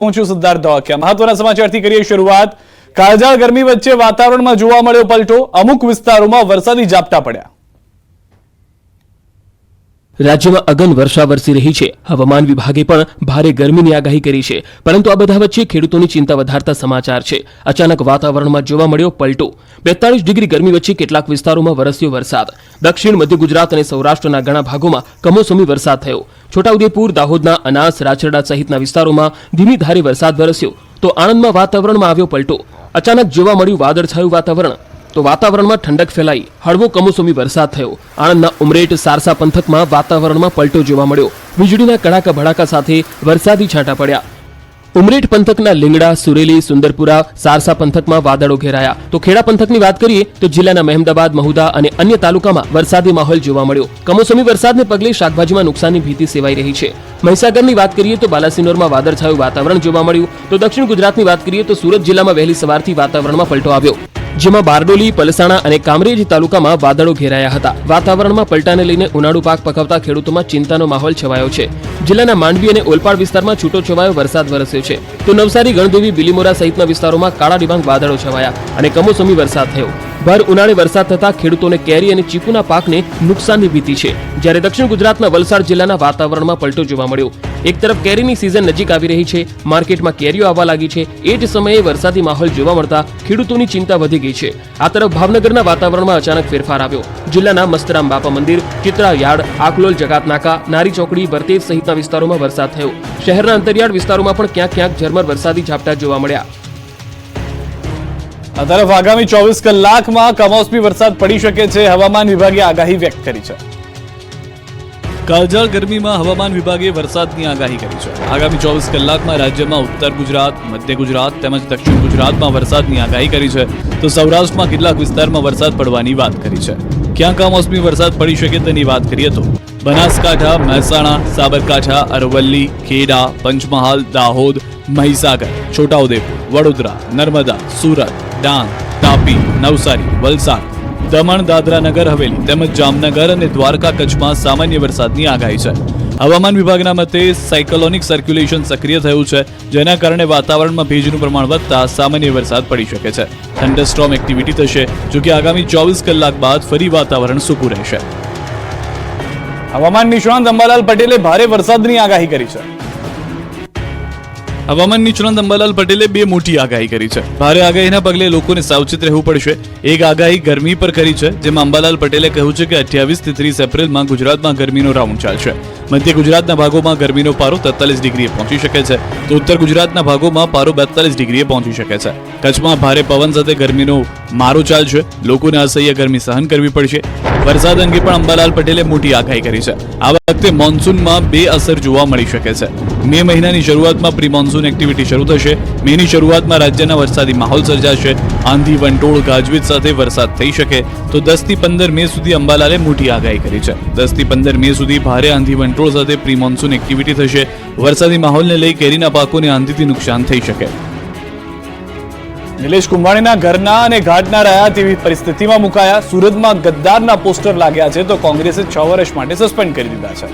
પહોંચ્યું સિદ્ધાર્થ ધોળકિયા। મહત્વના સમાચારથી કરીએ શરૂઆત। કાળઝાળ ગરમી વચ્ચે વાતાવરણમાં જોવા મળ્યો પલટો। અમુક વિસ્તારોમાં વરસાદી ઝાપટા પડ્યા। રાજ્યમાં અગન વર્ષા વરસી રહી છે। હવામાન વિભાગે પણ ભારે ગરમીની આગાહી કરી છે, પરંતુ આ બધા વચ્ચે ખેડૂતોની ચિંતા વધારતા સમાચાર છે। અચાનક વાતાવરણમાં જોવા મળ્યો પલટો। 42 ડિગ્રી ગરમી વચ્ચે કેટલાક વિસ્તારોમાં વરસ્યો વરસાદ। દક્ષિણ મધ્ય ગુજરાત અને સૌરાષ્ટ્રના ઘણા ભાગોમાં કમોસમી વરસાદ થયો। છોટાઉદેપુર, દાહોદના અનાસ, રાચરડા સહિતના વિસ્તારોમાં ધીમી ધારે વરસાદ વરસ્યો, તો આણંદમાં વાતાવરણમાં આવ્યો પલટો। અચાનક જોવા મળ્યું વાદળછાયું વાતાવરણ, તો વાતાવરણમાં ઠંડક ફેલાઈ હળવો કમોસમી વરસાદ થયો। આણંદના ઉમરેઠ, સારસા પંથકમાં વાતાવરણમાં પલટો જોવા મળ્યો। વીજળીના કડાકા ભડાકા સાથે વરસાદી છાંટા પડ્યા। ઉમરેઠ પંથકના લીંગડા, સુરેલી, સુંદરપુરા, સારસા પંથકમાં વાદળો ઘેરાયા। તો ખેડા પંથકની વાત કરીએ તો જિલ્લાના મહેમદાબાદ, મહુધા અને અન્ય તાલુકામાં વરસાદી માહોલ જોવા મળ્યો। કમોસમી વરસાદને પગલે શાકભાજીમાં નુકસાનની ભીતિ સેવાઈ રહી છે। મહીસાગરની વાત કરીએ તો બાલાસિનોરમાં વાદળછાયું વાતાવરણ જોવા મળ્યું। તો દક્ષિણ ગુજરાતની વાત કરીએ તો સુરત જિલ્લામાં વહેલી સવારથી વાતાવરણમાં પલટો આવ્યો, જેમાં બારડોલી, પલસાણા અને કામરેજ તાલુકામાં વાદળો ઘેરાયા હતા। વાતાવરણમાં પલટાને લઈને ઉનાળુ પાક પકવતા ખેડૂતોમાં ચિંતાનો માહોલ છવાયો છે। જિલ્લાના માંડવી અને ઓલપાડ વિસ્તારમાં છૂટો છવાયો વરસાદ વરસ્યો છે, તો નવસારી, ગણદેવી, બિલીમોરા સહિતના વિસ્તારોમાં કાળા ડિબાંગ વાદળો છવાયા અને કમોસમી વરસાદ થયો। ભર ઉનાળે વરસાદ થતા ખેડૂતોને કેરી અને ચીકુના પાકને નુકસાનની ભીતિ છે, જ્યારે દક્ષિણ ગુજરાતના વલસાડ જિલ્લાના વાતાવરણમાં પલટો જોવા મળ્યો। એક તરફ કેરીની સિઝન નજીક આવી રહી છે, માર્કેટમાં કેરીઓ આવવા લાગી છે, એ જ સમયે વરસાદી માહોલ જોવા મળતા ખેડૂતોની ચિંતા વધી ગઈ છે। આ તરફ ભાવનગરના વાતાવરણમાં અચાનક ફેરફાર આવ્યો। જિલ્લાના મસ્તરામ બાપા મંદિર, ચિત્રા યાર્ડ, આકલોલ જગાતનાકા, નારી ચોકડી, બરતેજ સહિતના વિસ્તારોમાં વરસાદ થયો। શહેરના અંતરિયાળ વિસ્તારોમાં પણ ક્યાંક ક્યાંક ઝરમર વરસાદી ઝાપટા જોવા મળ્યા। આ તરફ આગામી 24 કલાકમાં કમોસમી વરસાદ પડી શકે છે, હવામાન વિભાગે આગાહી વ્યક્ત કરી છે। કાળઝાળ ગરમીમાં હવામાન વિભાગે વરસાદની આગાહી કરી છે। આગામી 24 કલાકમાં રાજ્યમાં ઉત્તર ગુજરાત, મધ્ય ગુજરાત તેમજ દક્ષિણ ગુજરાતમાં વરસાદની આગાહી કરી છે, તો સૌરાષ્ટ્રમાં કેટલાક વિસ્તારમાં વરસાદ પડવાની વાત કરી છે। ક્યાં કમોસમી વરસાદ પડી શકે તેની વાત કરીએ તો બનાસકાંઠા, મહેસાણા, સાબરકાંઠા, અરવલ્લી, ખેડા, પંચમહાલ, દાહોદ, મહીસાગર, છોટાઉદેપુર, વડોદરા, નર્મદા, સુરત, ડાંગ, તાપી, નવસારી, વલસાડ, દમણ, દાદરા નગર હવેલી તેમજ જામનગર અને દ્વારકા, કચ્છમાં સામાન્ય વરસાદની આગાહી છે। હવામાન વિભાગના મતે સાયક્લોનિક સર્ક્યુલેશન સક્રિય થયું છે, જેના કારણે વાતાવરણમાં ભેજનું પ્રમાણ વધતા સામાન્ય વરસાદ પડી શકે છે। થંડરસ્ટોર્મ એક્ટિવિટી થશે, જો કે આગામી 24 કલાક બાદ ફરી વાતાવરણ સૂકું રહેશે। હવામાન નિષ્ણાંત અંબાલાલ પટેલે ભારે વરસાદની આગાહી કરી છે। હવામાન નિષ્ણાંત અંબાલાલ પટેલે બે મોટી આગાહી કરી છે। ભારે આગાહીના પગલે લોકોને સાવચેત રહેવું પડશે। એક આગાહી ગરમી પર કરી છે, જેમાં અંબાલાલ પટેલે કહ્યું છે કે 28 થી 30 એપ્રિલમાં ગુજરાતમાં ગરમીનો રાઉન્ડ ચાલશે। મધ્ય ગુજરાતના ભાગોમાં ગરમીનો પારો 43 ડિગ્રીએ પહોંચી શકે છે, તો ઉત્તર ગુજરાતના ભાગોમાં પારો 42 ડિગ્રીએ પહોંચી શકે છે। કચ્છમાં ભારે પવન સાથે ગરમીનો મારો ચાલશે, લોકોને અસહ્ય ગરમી સહન કરવી પડશે। વરસાદ અંગે પણ અંબાલાલ પટેલે મોટી આગાહી કરી છે। આ વખતે મોન્સૂનમાં બે અસર જોવા મળી શકે છે। મે મહિનાની શરૂઆતમાં પ્રી મોન્સૂન એક્ટિવિટી શરૂ થશે। મેની શરૂઆતમાં રાજ્યના વરસાદી માહોલ સર્જાશે। આંધી, વંટોળ, ગાજવીજ સાથે વરસાદ થઈ શકે, તો 10 થી 15 મે સુધી અંબાલાલે મોટી આગાહી કરી છે। 10 થી 15 મે સુધી ભારે આંધી, વંટોળ સાથે પ્રી મોન્સૂન એક્ટિવિટી થશે। વરસાદી માહોલને લઈ કેરીના પાકોને આંધીથી નુકસાન થઈ શકે। નિલેશ કુંભાણીના ઘરના અને ઘાટના રહ્યા તેવી પરિસ્થિતિમાં મુકાયા। સુરતમાં ગદ્દારના પોસ્ટર લાગ્યા છે, તો કોંગ્રેસે 6 વર્ષ માટે સસ્પેન્ડ કરી દીધા છે।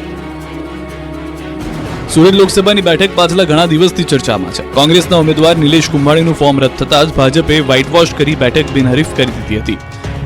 સુરત લોકસભાની બેઠક પાછલા ઘણા દિવસથી ચર્ચામાં છે। કોંગ્રેસના ઉમેદવાર નિલેશ કુંભાણીનું ફોર્મ રદ થતા જ ભાજપે વ્હાઇટ વોશ કરી બેઠક બિનહરીફ કરી દીધી હતી।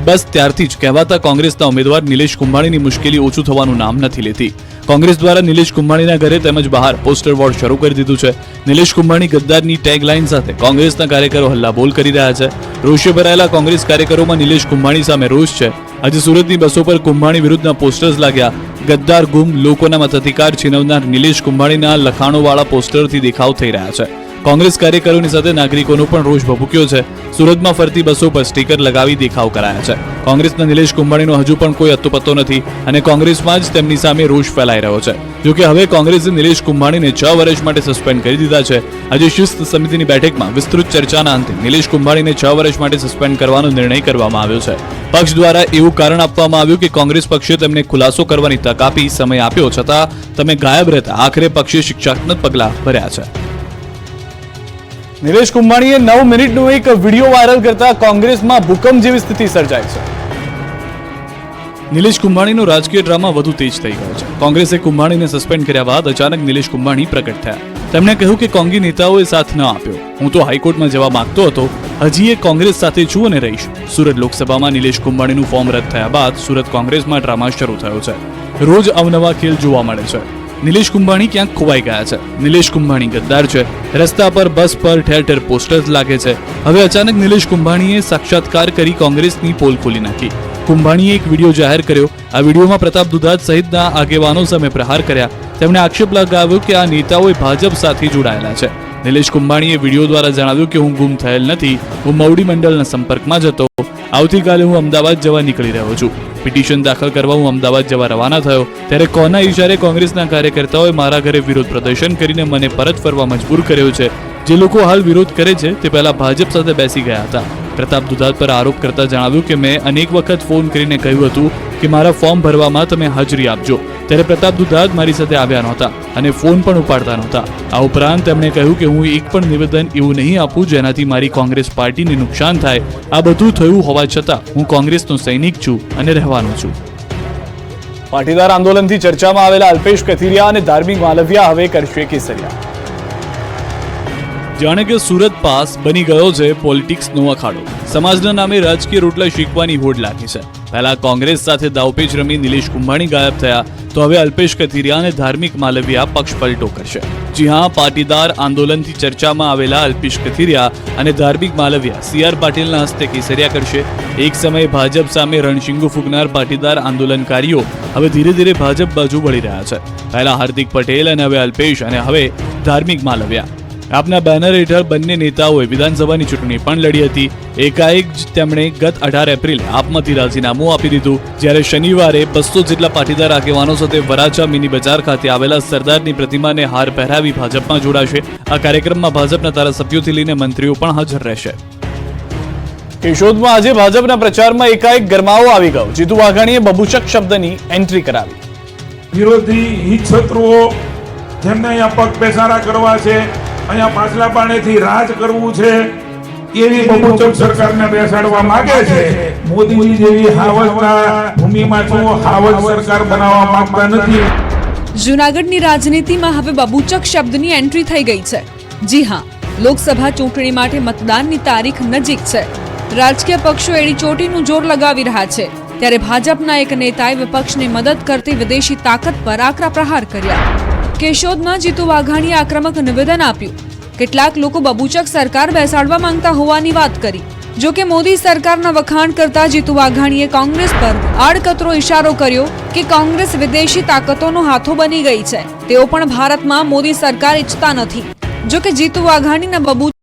બસ ત્યારથી જ કહેવાતા કોંગ્રેસના ઉમેદવાર નિલેશ કુંભાણીની મુશ્કેલી ઓછું થવાનું નામ નથી લેતી। કોંગ્રેસ દ્વારા નિલેશ કુંભાણીના ઘરે તેમજ બહાર પોસ્ટર વોર શરૂ કરી દીધું છે। નિલેશ કુંભાણી ગદ્દારની ટેગલાઇન સાથે કોંગ્રેસના કાર્યકરો હલ્લાબોલ કરી રહ્યા છે। રોષે ભરાયેલા કોંગ્રેસ કાર્યકરોમાં નિલેશ કુંભાણી સામે રોષ છે। આજે સુરતની બસો પર કુંભાણી વિરુદ્ધના પોસ્ટર્સ લાગ્યા। ગદ્દાર, ગુમ, લોકોના મતાધિકાર છીનવનાર નિલેશ કુંભાણીના લખાણોવાળા પોસ્ટરથી દેખાવ થઈ રહ્યા છે। કોંગ્રેસ કાર્યકરોની સાથે નાગરિકોનો પણ રોષ ભભૂક્યો છે। સુરતમાં ફરતી બસો પર સ્ટીકર લગાવી દેખાવ કરાયા છે। કોંગ્રેસના નિલેશ કુંભાણીનો હજુ પણ કોઈ અત્તોપત્તો નથી અને કોંગ્રેસમાં જ તેમની સામે રોષ ફેલાઈ રહ્યો છે। જોકે હવે કોંગ્રેસે નિલેશ કુંભાણીને 6 વર્ષ માટે સસ્પેન્ડ કરી દીધા છે। આજે શિસ્ત સમિતિની બેઠકમાં વિસ્તૃત ચર્ચાના અંતે નિલેશ કુંભાણીને 6 વર્ષ માટે સસ્પેન્ડ કરવાનો નિર્ણય કરવામાં આવ્યો છે। પક્ષ દ્વારા એવું કારણ આપવામાં આવ્યું કે કોંગ્રેસ પક્ષે તેમને ખુલાસો કરવાની તક આપી, સમય આપ્યો, છતાં તમે ગાયબ રહેતા આખરે પક્ષે શિક્ષાત્મક પગલાં ભર્યા છે। નિલેશ કુંભાણીએ 9 મિનિટનો એક વિડીયો વાયરલ કરતા કોંગ્રેસમાં ભૂકંપ જેવી સ્થિતિ સર્જાઈ છે। નિલેશ કુંભાણીનો રાજકીય ડ્રામા વધુ તેજ થઈ ગયો છે। કોંગ્રેસે કુંભાણીને સસ્પેન્ડ કર્યા બાદ અચાનક નિલેશ કુંભાણી પ્રગટ થયા। તેમણે કહ્યું કે કોંગી નેતાઓએ સાથ ન આપ્યો. હું તો હાઈકોર્ટમાં જવા માંગતો હતો. હજી એ કોંગ્રેસ સાથે છું અને રહીશ. સુરત લોકસભામાં નિલેશ કુંભાણીનું ફોર્મ રદ થયા બાદ સુરત કોંગ્રેસમાં ડ્રામા શરૂ થયો છે. રોજ અવનવા ખેલ જોવા મળે છે. નિલેશ કુંભાણી ક્યાંક ખોવાઈ ગયા છે. નિલેશ કુંભાણી ગદ્દાર છે. રસ્તા પર, બસ પર ઠેર ઠેર પોસ્ટર્સ લાગે છે. હવે અચાનક નિલેશ કુંભાણીએ સાક્ષાત્કાર કરી કોંગ્રેસની પોલ ખોલી નાખી. કુંભાણીએ એક વિડીયો જાહેર કર્યો. આ વિડીયોમાં પ્રતાપ દુધાત સહિતના આગેવાનો સામે પ્રહાર કર્યા. તેમણે આક્ષેપ લગાવ્યો કે આ નેતાઓએ ભાજપ સાથે જોડાયેલા છે. નિલેશ કુંભાણીએ વિડીયો દ્વારા જણાવ્યું કે હું ગુમ થયેલ નથી. હું મવડી મંડળના સંપર્કમાં જ હતો. આવતીકાલે હું અમદાવાદ જવા નીકળી રહ્યો છું. પિટિશન દાખલ કરવા હું અમદાવાદ જવા રવાના થયો ત્યારે કોના ઇશારે કોંગ્રેસના કાર્યકર્તાઓએ મારા ઘરે વિરોધ પ્રદર્શન કરીને મને પરત ફરવા મજબૂર કર્યો છે. જે લોકો હાલ વિરોધ કરે છે તે પહેલા ભાજપ સાથે બેસી ગયા હતા. પ્રતાપ દુધાત પર આરોપ કરતા જણાવ્યું કે મેં અનેક વખત ફોન કરીને કહ્યું હતું કે મારા ફોર્મ ભરવામાં તમે હાજરી આપજો. ત્યારે પ્રતાપ દુધાત મારી સાથે આવ્યા નહોતા અને ફોન પણ ઉપાડતા નહોતા. આ ઉપરાંત તેમણે કહ્યું કે હું એક પણ નિવેદન એવું નહીં આપું જેનાથી મારી કોંગ્રેસ પાર્ટીને નુકસાન થાય. આ બધું થયું હોવા છતાં હું કોંગ્રેસનો સૈનિક છું અને રહેવાનો છું. પાટીદાર આંદોલનથી ચર્ચામાં આવેલા અલ્પેશ કથિરિયા અને ધાર્મિક માલવિયા હવે કરશે કેસરિયા. જાણે કે સુરત પાસ બની ગયો છે પોલિટિક્સનો અખાડો. સમાજના નામે રાજકીય રોટલા શીખવાની હોડ લાગી છે. પહેલા કોંગ્રેસ સાથે દાવપેચ રમી નિલેશ કુંભાણી ગાયબ થયા તો હવે અલ્પેશ કથિરિયા અને ધાર્મિક માલવિયા પક્ષ પલટો કરશે. જી હા, પાટીદાર આંદોલનથી ચર્ચામાં આવેલા અલ્પેશ કથિરિયા અને ધાર્મિક માલવિયા CR પાટીલના હસ્તે કેસરિયા કરશે. એક સમયે ભાજપ સામે રણશીંગો ફૂંકનાર પાટીદાર આંદોલનકારીઓ હવે ધીરે ધીરે ભાજપ બાજુ વળી રહ્યા છે. પહેલા હાર્દિક પટેલ અને હવે અલ્પેશ અને હવે ધાર્મિક માલવિયા. આપના બેનર હેઠળ બંને નેતાઓએ વિધાનસભાની ચૂંટણી પણ લડી હતી. એકાએક જ તેમણે ગત 18 એપ્રિલે આપમાંથી રાજીનામું આપી દીધું. જ્યારે શનિવારે 200 જેટલા પાટીદાર આગેવાનો સાથે વરાછા મિની બજાર ખાતે આવેલા સરદારની પ્રતિમાને હાર પહેરાવી ભાજપમાં જોડાશે. આ કાર્યક્રમમાં ભાજપના ધારાસભ્યોથી લઈને મંત્રીઓ પણ હાજર રહેશે. કેશોદમાં આજે ભાજપના પ્રચારમાં એકાએક ગરમાવો આવી ગયો. જીતુ વાઘાણીએ બબુચક શબ્દની એન્ટ્રી કરાવી. વિરોધી હિત શત્રુઓ જેમને અહીંયા પગ પેસારા કરવા છે, અહીંયા પાછલા પાણીથી રાજ કરવું છે, એવી બબુચક સરકારને બેસાડવા માંગે છે. મોદીજી જેવી હાવજના ભૂમિમાં છો હાવજ સરકાર બનાવવા માંગતા નથી. જૂનાગઢની રાજનીતિમાં હવે બબુચક શબ્દની એન્ટ્રી થઈ ગઈ છે. જી હા, લોકસભા ચૂંટણી માટે મતદાનની તારીખ નજીક છે. રાજકીય પક્ષો એડી ચોટીનું જોર લગાવી રહ્યા છે ત્યારે ભાજપના એક નેતાએ વિપક્ષને મદદ કરતી વિદેશી તાકાત પર આકરા પ્રહાર કર્યા. કેશોદમાં જીતુ વાઘાણીએ આક્રમક નિવેદન આપ્યું. કેટલાક લોકો બબુચક સરકાર બેસાડવા માંગતા હોવાની વાત કરી. જો કે મોદી સરકારના વખાણ કરતા જીતુ વાઘાણીએ કોંગ્રેસ પર આડકતરો ઇશારો કર્યો કે કોંગ્રેસ વિદેશી તાકાતોનો હાથો બની ગઈ છે. તેઓ પણ ભારતમાં મોદી સરકાર ઈચ્છતા નથી. જો કે જીતુ વાઘાણીના બબુ